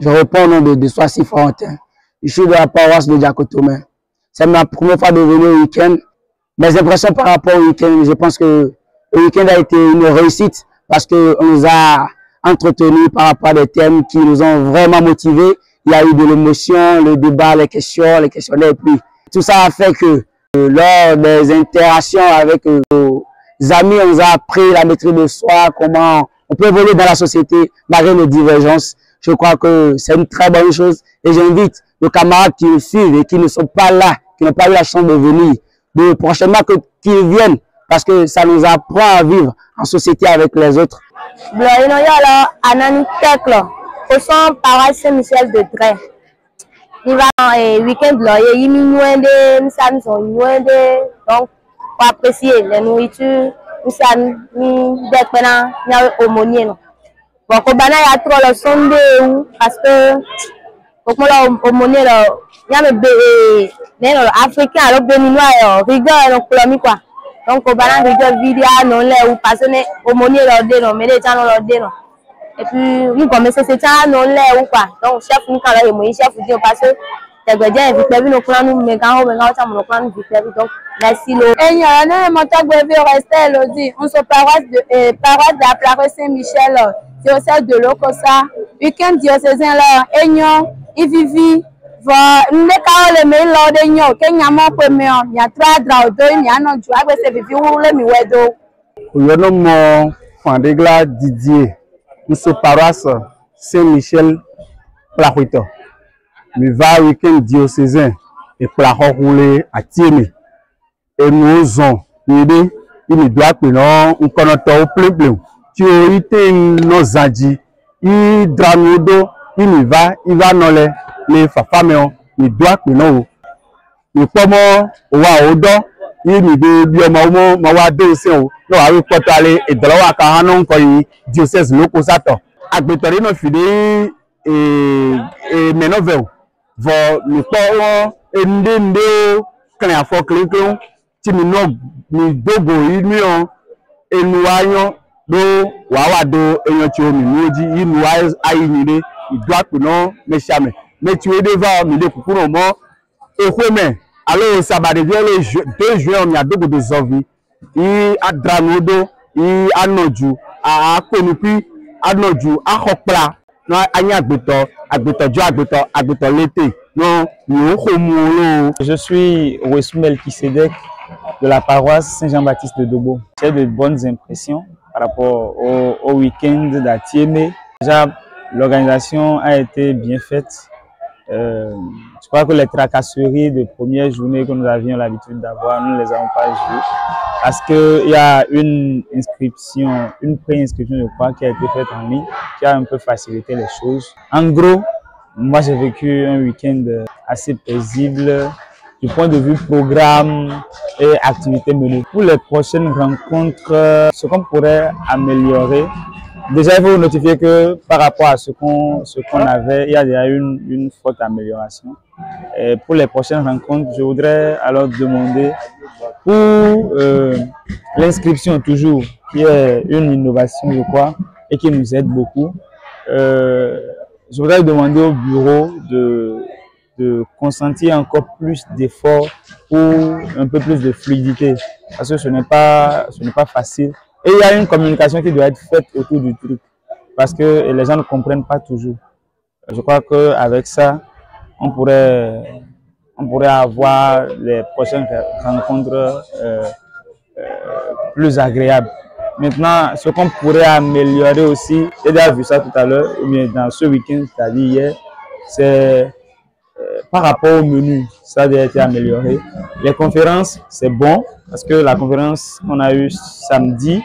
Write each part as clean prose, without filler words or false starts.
Je réponds au nom de Soissy Florentin. Je suis de la paroisse de Diacotomé. C'est ma première fois de venir au week-end. Mes impressions par rapport au week-end, je pense que le week-end a été une réussite parce qu'on nous a entretenus par rapport à des thèmes qui nous ont vraiment motivés. Il y a eu de l'émotion, le débat, les questions, les questionnaires. Et puis, tout ça a fait que lors des interactions avec nos amis, on nous a appris la maîtrise de soi, comment on peut évoluer dans la société malgré nos divergences. Je crois que c'est une très bonne chose et j'invite nos camarades qui nous suivent et qui ne sont pas là, qui n'ont pas eu la chance de venir, de prochainement qu'ils viennent parce que ça nous apprend à vivre en société avec les autres. Au centre paroisse Saint-Michel de Dray. Il va en week-end là, il donc pour apprécier les nourritures, nous des aumôniers. Bon, il y a trop le sondé parce que comme là aumônier là, il y a des africains alors béninois rigueur donc colonie quoi. Donc au banane rigueur vidéo non là ou parce que aumônier là dedans mais les gens là dedans. Et puis, nous commençons à se non là ou quoi. Donc, chef, nous, quand on est chef, on passe, les gradins, ils peuvent nous prendre, nous, mais quand on va nous prendre, ils peuvent donc, merci, l'eau. Et il y a un montant qui rester, l'audio. On se paroisse de la paroisse Saint-Michel, diocèse de l'eau, comme ça. Week-end diocésain, là, et il vit, nous, les mails, là, de nous, qu'il y a mon premier, il y a trois draps, il y a un autre, après, c'est vivre, où les miouedos. Il y a mon Fandegla Didier. Nous sommes paroisse Saint-Michel Plahuito. Nous va week-end diocésain et Plahor roulé à Tiémé. Et nous avons aidé, il doit que nous, on connaît au plein. Tu as été nos adji, il dramodo, il va dans les familles, il doit que nous. Nous sommes au Waodo, il nous dit bien, Mawado aussi. No awi poto ale idolowa ka hanon ko yi diocèse loko sato agbetori no fide menovel vo mi po won ndende kan afo klinkun ti mi no mi dogo yi mi on enu ayan do wa wa do eyan ti o mi nuji inu ayi ni de idua pe no me chame me ti we de va mi le kukuro mo ekweme alo sabade le 2 juin mi adogo de zovi i adranodo i anoju akonupi anoju akopla no anya agbeto l'été non ni o. Je suis Ouessou Melchisedek de la paroisse Saint-Jean-Baptiste de Dobo. J'ai de bonnes impressions par rapport au week-end d'Atiémé. Déjà l'organisation a été bien faite. Je crois que les tracasseries de première journée que nous avions l'habitude d'avoir, nous ne les avons pas jouées. Parce qu'il y a une inscription, une pré-inscription, je crois, qui a été faite en ligne, qui a un peu facilité les choses. En gros, moi j'ai vécu un week-end assez paisible du point de vue programme et activités menées. Pour les prochaines rencontres, ce qu'on pourrait améliorer, déjà il faut notifier que par rapport à ce qu'on avait, il y a déjà une forte amélioration. Et pour les prochaines rencontres, je voudrais alors demander pour l'inscription toujours, qui est une innovation je crois et qui nous aide beaucoup. Je voudrais demander au bureau de consentir encore plus d'efforts pour un peu plus de fluidité, parce que ce n'est pas facile. Et il y a une communication qui doit être faite autour du truc, parce que les gens ne comprennent pas toujours. Je crois qu'avec ça, on pourrait avoir les prochaines rencontres plus agréables. Maintenant, ce qu'on pourrait améliorer aussi, j'ai déjà vu ça tout à l'heure, mais dans ce week-end, c'est-à-dire hier, c'est par rapport au menu, ça a déjà été amélioré. Les conférences, c'est bon, parce que la conférence qu'on a eue samedi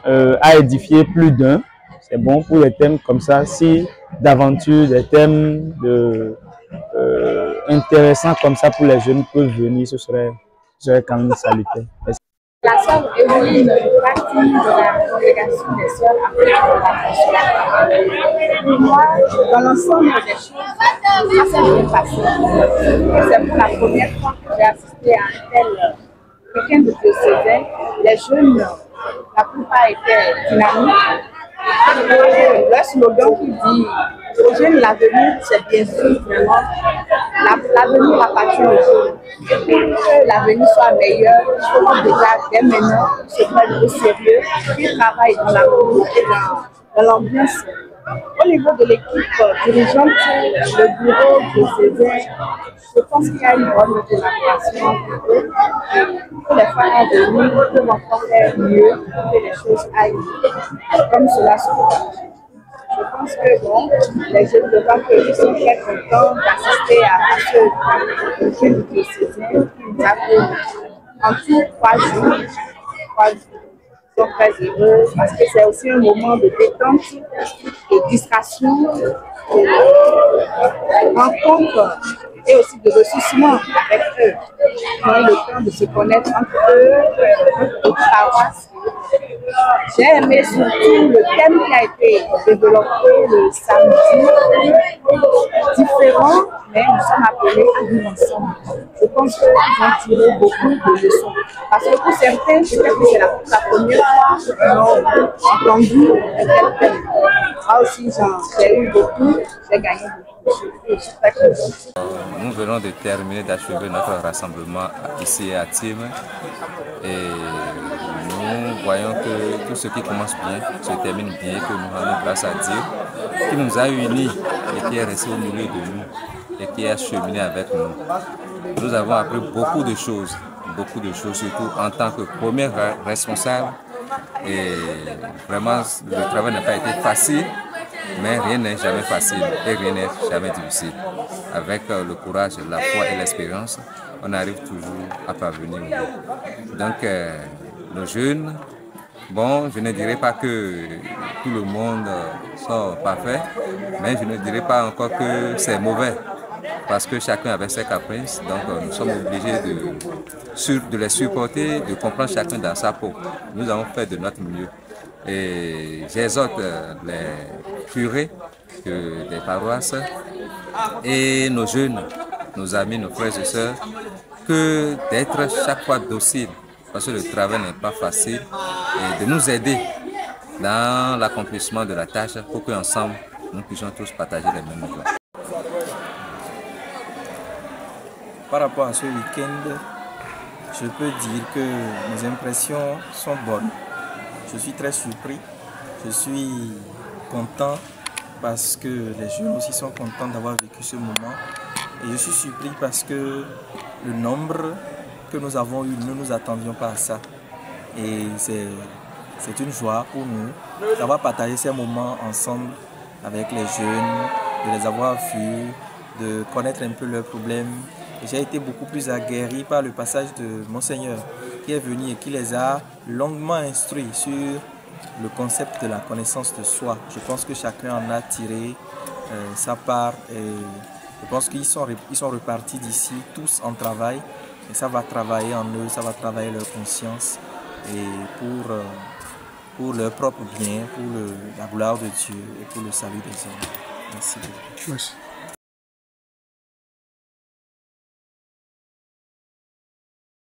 a édifié plus d'un. C'est bon pour les thèmes comme ça. Si d'aventure, des thèmes intéressants comme ça pour les jeunes peuvent venir, ce serait quand même salutaire. La sœur Evelyne fait partie de la congrégation des sœurs apostoliques. Pour moi, dans l'ensemble des choses, ça s'est bien passé. C'est pour la première fois que j'ai assisté à un tel week-end de diocésain. Les jeunes, la plupart étaient dynamiques. Le slogan qui dit Aux jeunes, l'avenir, c'est bien sûr vraiment, l'avenir appartient aux jeunes. Et pour que l'avenir soit meilleur, il faut déjà, dès maintenant, se prendre au sérieux, qu'ils travaillent dans l'amour et dans l'ambiance. Au niveau de l'équipe dirigeante, le bureau de Césaire, je pense qu'il y a une bonne collaboration entre eux. Que les femmes en venir peuvent encore faire mieux pour que les choses aillent comme cela se passe. Je pense que bon, les jeunes de Bac sont très contents d'assister à ce week-end de Césaire qui nous a fait en tout 3 jours. 3 jours. Sont très heureux parce que c'est aussi un moment de détente, de distraction, de rencontre et aussi de ressourcement avec eux. Ils ont eu le temps de se connaître entre eux, entre paroisses. J'ai aimé surtout le thème qui a été développé le samedi, différent, mais nous sommes appelés à vivre ensemble. Je pense qu'ils ont tiré beaucoup de leçons. Parce que pour certains, peut-être que c'est la première fois qu'ils ont entendu un tel thème. Moi aussi, j'ai eu beaucoup, j'ai gagné beaucoup. Je suis très contente. Nous venons de terminer d'achever notre rassemblement ici à Tim et nous voyons que tout ce qui commence bien se termine bien, que nous avons grâce à Dieu qui nous a unis et qui est resté au milieu de nous et qui a cheminé avec nous. Nous avons appris beaucoup de choses, surtout en tant que premier responsable. Et vraiment, le travail n'a pas été facile, mais rien n'est jamais facile et rien n'est jamais difficile. Avec le courage, la foi et l'expérience, on arrive toujours à parvenir. Donc, nos jeunes, bon, je ne dirais pas que tout le monde sont parfaits, mais je ne dirais pas encore que c'est mauvais. Parce que chacun avait ses caprices, donc nous sommes obligés de les supporter, de comprendre chacun dans sa peau. Nous avons fait de notre mieux. Et j'exhorte les curés des paroisses et nos jeunes, nos amis, nos frères et sœurs, que d'être chaque fois docile, parce que le travail n'est pas facile, et de nous aider dans l'accomplissement de la tâche pour qu'ensemble, nous puissions tous partager les mêmes joies. Par rapport à ce week-end, je peux dire que mes impressions sont bonnes. Je suis très surpris, je suis content parce que les jeunes aussi sont contents d'avoir vécu ce moment. Et je suis surpris parce que le nombre que nous avons eu, nous ne nous attendions pas à ça. Et c'est une joie pour nous d'avoir partagé ces moments ensemble avec les jeunes, de les avoir vus, de connaître un peu leurs problèmes. J'ai été beaucoup plus aguerri par le passage de Monseigneur qui est venu et qui les a longuement instruits sur le concept de la connaissance de soi. Je pense que chacun en a tiré sa part et je pense qu'ils sont repartis d'ici tous en travail et ça va travailler en eux, ça va travailler leur conscience et pour leur propre bien, pour la gloire de Dieu et pour le salut des hommes. Merci beaucoup. Merci.